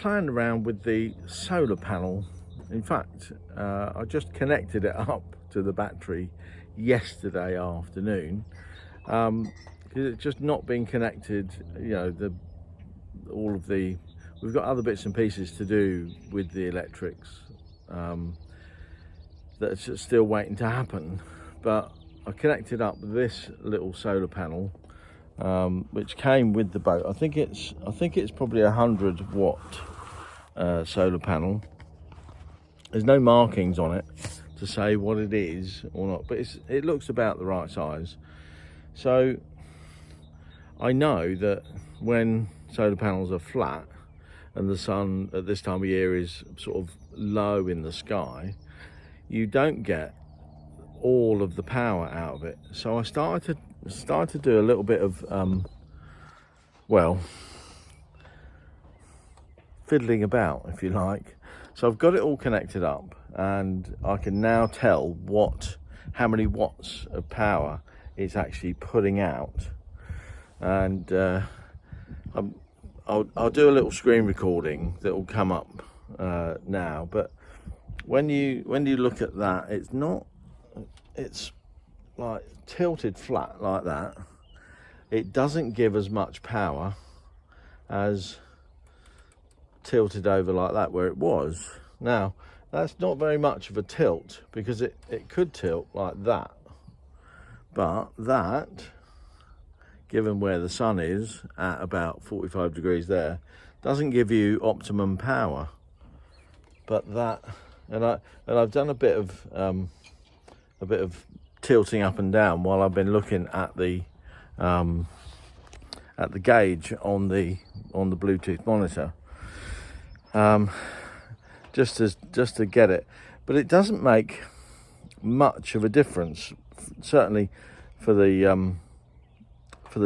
playing around with the solar panel. In fact, I just connected it up to the battery yesterday afternoon, because it's just not been connected. You know, we've got other bits and pieces to do with the electrics that's still waiting to happen. But I connected up this little solar panel, which came with the boat. I think it's probably 100-watt solar panel. There's no markings on it to say what it is or not, but it looks about the right size. So I know that when solar panels are flat and the sun at this time of year is sort of low in the sky, you don't get all of the power out of it. So I started to do a little bit of fiddling about, if you like. So I've got it all connected up, and I can now tell how many watts of power it's actually putting out. And I'll do a little screen recording that will come up now. But when you look at that, it's like tilted flat like that. It doesn't give as much power as tilted over like that where it was. Now that's not very much of a tilt, because it could tilt like that, but that, given where the sun is at about 45 degrees there, doesn't give you optimum power. But that, and I've done a bit of tilting up and down while I've been looking at the gauge on the Bluetooth monitor, just to get it. But it doesn't make much of a difference, certainly for the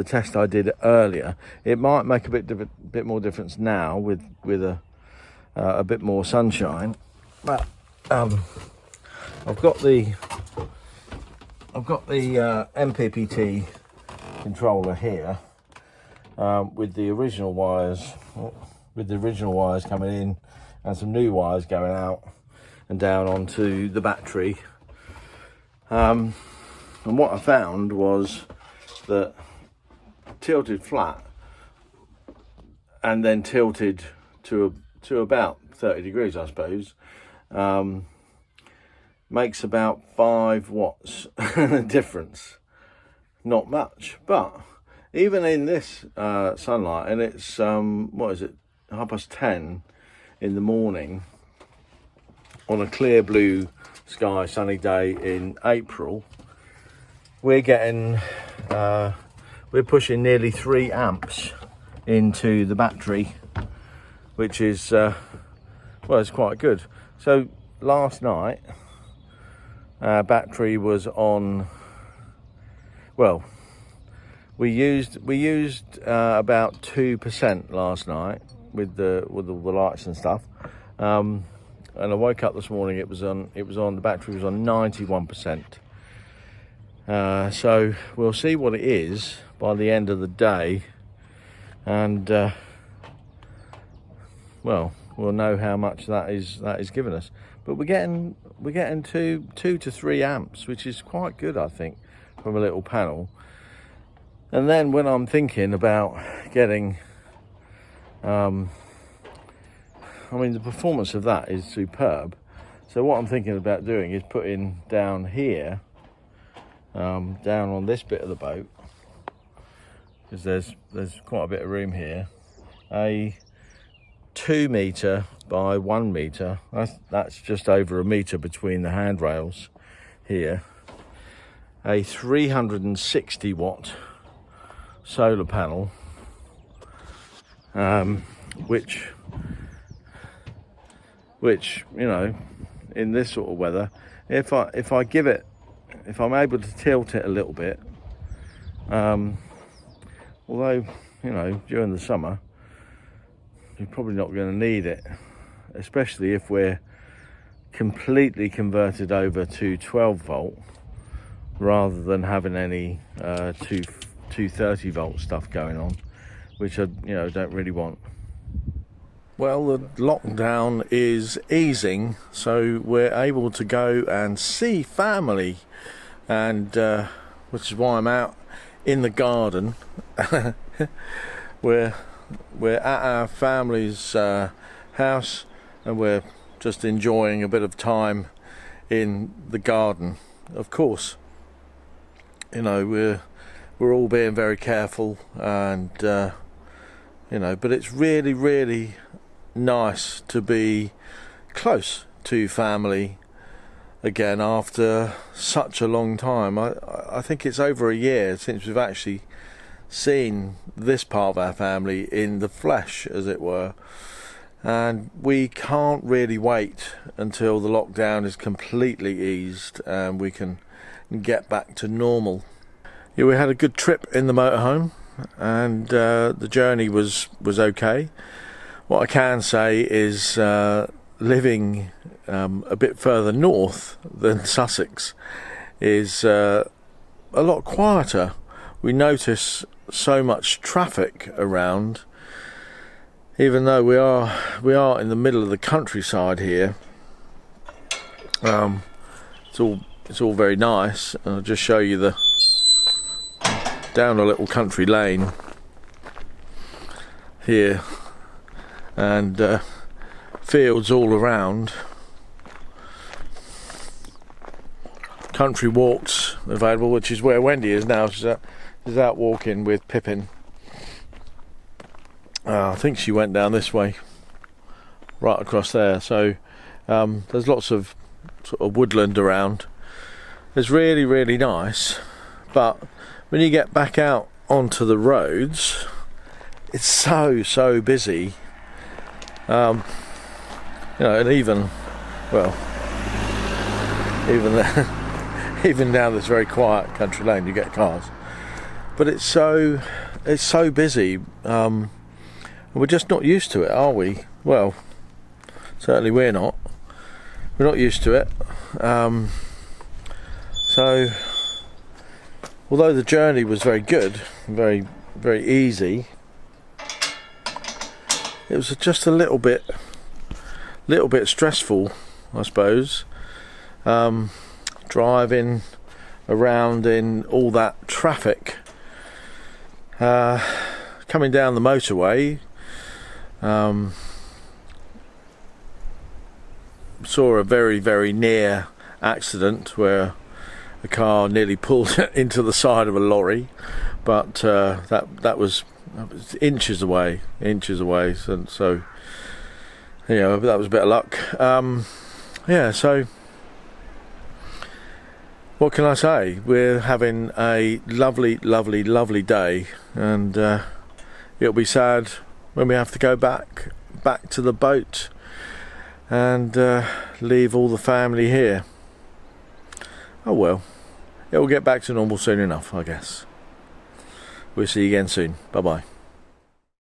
test I did earlier. It might make a bit more difference now with a bit more sunshine. But I've got the MPPT controller here, with the original wires coming in and some new wires going out and down onto the battery. And what I found was that tilted flat and then tilted to about 30 degrees, I suppose, makes about 5 watts difference. Not much, but even in this sunlight, and it's 10:30 in the morning on a clear blue sky sunny day in April, we're pushing nearly 3 amps into the battery, which is it's quite good. So last night battery was on, we used about 2% last night with all the lights and stuff, and I woke up this morning, the battery was on 91%. So we'll see what it is by the end of the day, and we'll know how much that is giving us. But we're getting 2 to 3 amps, which is quite good, I think, from a little panel. And then when I'm thinking about getting, the performance of that is superb. So what I'm thinking about doing is putting down here, down on this bit of the boat, because there's quite a bit of room here, a 2 meter by 1 meter. That's just over a meter between the handrails here. A 360 watt solar panel, which in this sort of weather, if I'm able to tilt it a little bit, although during the summer you're probably not going to need it, especially if we're completely converted over to 12 volt rather than having any 230 volt stuff going on, which I don't really want. Well, the lockdown is easing, so we're able to go and see family, and which is why I'm out in the garden. we're at our family's house, and we're just enjoying a bit of time in the garden. Of course, you know, we're all being very careful, and you know, but it's really nice to be close to family again after such a long time. I think it's over a year since we've actually seen this part of our family in the flesh, as it were, and we can't really wait until the lockdown is completely eased and we can get back to normal. Yeah, we had a good trip in the motorhome, and the journey was okay. What I can say is living a bit further north than Sussex is a lot quieter. We notice so much traffic around, even though we are in the middle of the countryside here. It's all very nice. I'll just show you down a little country lane here, and fields all around. Country walks available, which is where Wendy is now. She's out walking with Pippin. I think she went down this way, right across there. So there's lots of sort of woodland around. It's really nice, but when you get back out onto the roads, it's so busy. You know, and even even down this very quiet country lane, you get cars, but it's so busy. We're just not used to it, are we? Well, certainly we're not used to it. So although the journey was very good, very easy, it was just a little bit stressful, I suppose. Driving around in all that traffic, coming down the motorway. Saw a very near accident where a car nearly pulled into the side of a lorry, but that was inches away. So you know, that was a bit of luck. Yeah, so what can I say? We're having a lovely day, and it'll be sad when we have to go back to the boat and leave all the family here. Oh well, it will get back to normal soon enough, I guess. We'll see you again soon. Bye bye.